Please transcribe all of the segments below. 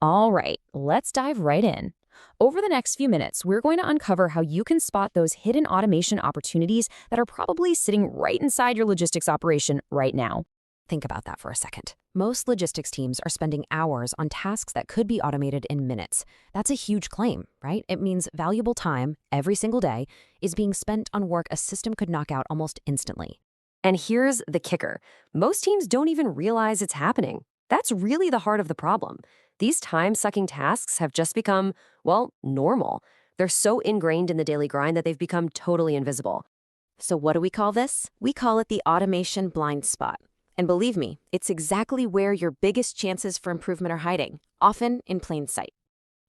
All right, let's dive right in. Over the next few minutes, we're going to uncover how you can spot those hidden automation opportunities that are probably sitting right inside your logistics operation right now. Think about that for a second. Most logistics teams are spending hours on tasks that could be automated in minutes. That's a huge claim, right? It means valuable time every single day is being spent on work a system could knock out almost instantly. And here's the kicker. Most teams don't even realize it's happening. That's really the heart of the problem. These time-sucking tasks have just become, well, normal. They're so ingrained in the daily grind that they've become totally invisible. So what do we call this? We call it the automation blind spot. And believe me, it's exactly where your biggest chances for improvement are hiding, often in plain sight.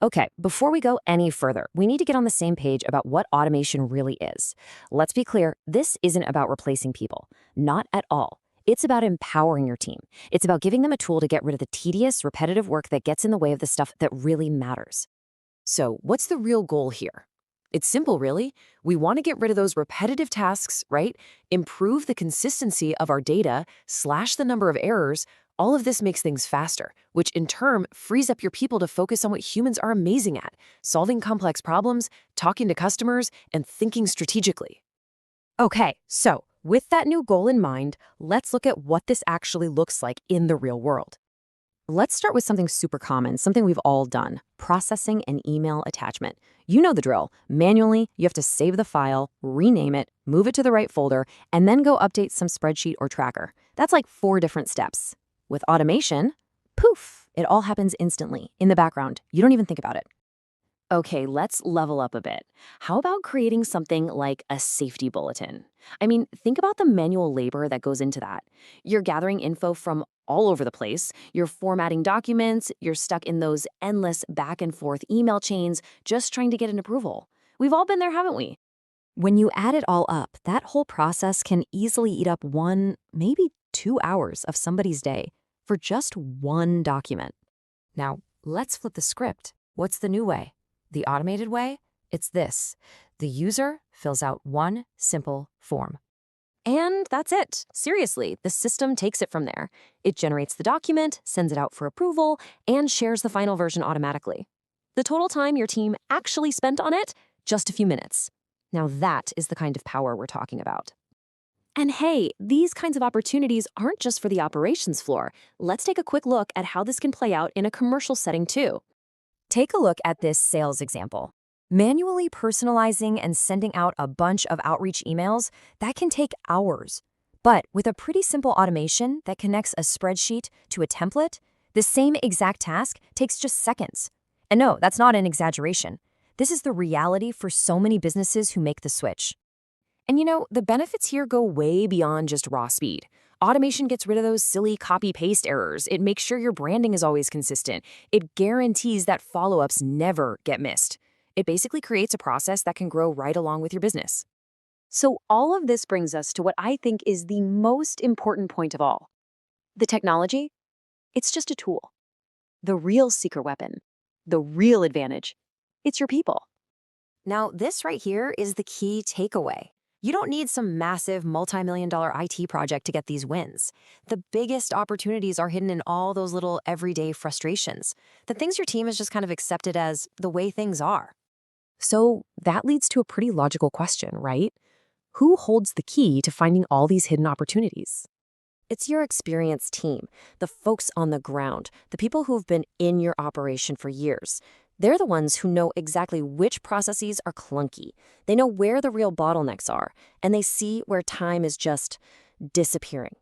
Okay, before we go any further, we need to get on the same page about what automation really is. Let's be clear, this isn't about replacing people. Not at all. It's about empowering your team. It's about giving them a tool to get rid of the tedious, repetitive work that gets in the way of the stuff that really matters. So, what's the real goal here? It's simple, really. We want to get rid of those repetitive tasks, right? Improve the consistency of our data, slash the number of errors. All of this makes things faster, which in turn frees up your people to focus on what humans are amazing at, solving complex problems, talking to customers, and thinking strategically. Okay, so with that new goal in mind, let's look at what this actually looks like in the real world. Let's start with something super common, something we've all done, processing an email attachment. You know the drill. Manually, you have to save the file, rename it, move it to the right folder, and then go update some spreadsheet or tracker. That's like 4 different steps. With automation, poof, it all happens instantly, in the background. You don't even think about it. Okay, let's level up a bit. How about creating something like a safety bulletin? I mean, think about the manual labor that goes into that. You're gathering info from all over the place, you're formatting documents, you're stuck in those endless back and forth email chains just trying to get an approval. We've all been there, haven't we? When you add it all up, that whole process can easily eat up 1, maybe 2 hours of somebody's day for just one document. Now, let's flip the script. What's the new way? The automated way? It's this. The user fills out one simple form. And that's it. Seriously, the system takes it from there. It generates the document, sends it out for approval, and shares the final version automatically. The total time your team actually spent on it? Just a few minutes. Now that is the kind of power we're talking about. And hey, these kinds of opportunities aren't just for the operations floor. Let's take a quick look at how this can play out in a commercial setting too. Take a look at this sales example. Manually personalizing and sending out a bunch of outreach emails, that can take hours. But with a pretty simple automation that connects a spreadsheet to a template, the same exact task takes just seconds. And no, that's not an exaggeration. This is the reality for so many businesses who make the switch. And you know, the benefits here go way beyond just raw speed. Automation gets rid of those silly copy-paste errors. It makes sure your branding is always consistent. It guarantees that follow-ups never get missed. It basically creates a process that can grow right along with your business. So all of this brings us to what I think is the most important point of all. The technology, it's just a tool. The real secret weapon, the real advantage, it's your people. Now, this right here is the key takeaway. You don't need some massive multi-million-dollar IT project to get these wins. The biggest opportunities are hidden in all those little everyday frustrations, the things your team has just kind of accepted as the way things are. So that leads to a pretty logical question, right? Who holds the key to finding all these hidden opportunities? It's your experienced team, the folks on the ground, the people who've been in your operation for years. They're the ones who know exactly which processes are clunky. They know where the real bottlenecks are, and they see where time is just disappearing.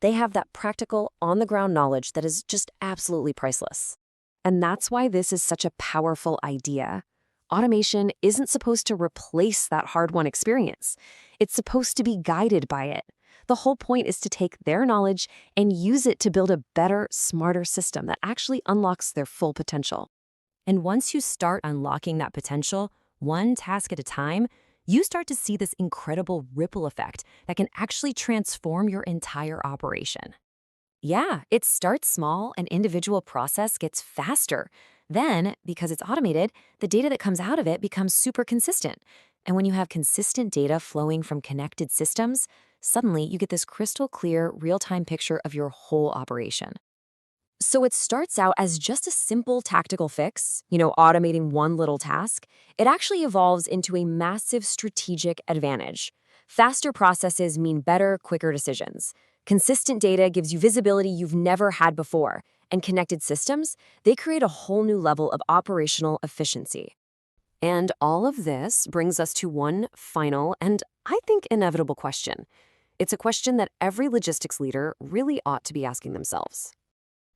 They have that practical, on-the-ground knowledge that is just absolutely priceless. And that's why this is such a powerful idea. Automation isn't supposed to replace that hard-won experience. It's supposed to be guided by it. The whole point is to take their knowledge and use it to build a better, smarter system that actually unlocks their full potential. And once you start unlocking that potential, one task at a time, you start to see this incredible ripple effect that can actually transform your entire operation. Yeah, it starts small, an individual process gets faster. Then, because it's automated, the data that comes out of it becomes super consistent. And when you have consistent data flowing from connected systems, suddenly you get this crystal clear, real-time picture of your whole operation. So it starts out as just a simple tactical fix, automating one little task. It actually evolves into a massive strategic advantage. Faster processes mean better, quicker decisions. Consistent data gives you visibility you've never had before. And connected systems, they create a whole new level of operational efficiency. And all of this brings us to one final and I think inevitable question. It's a question that every logistics leader really ought to be asking themselves.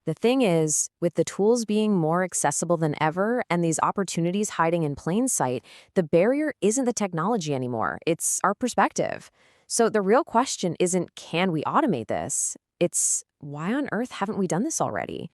The thing is, with the tools being more accessible than ever and these opportunities hiding in plain sight, the barrier isn't the technology anymore, it's our perspective. So the real question isn't, can we automate this? It's, why on earth haven't we done this already?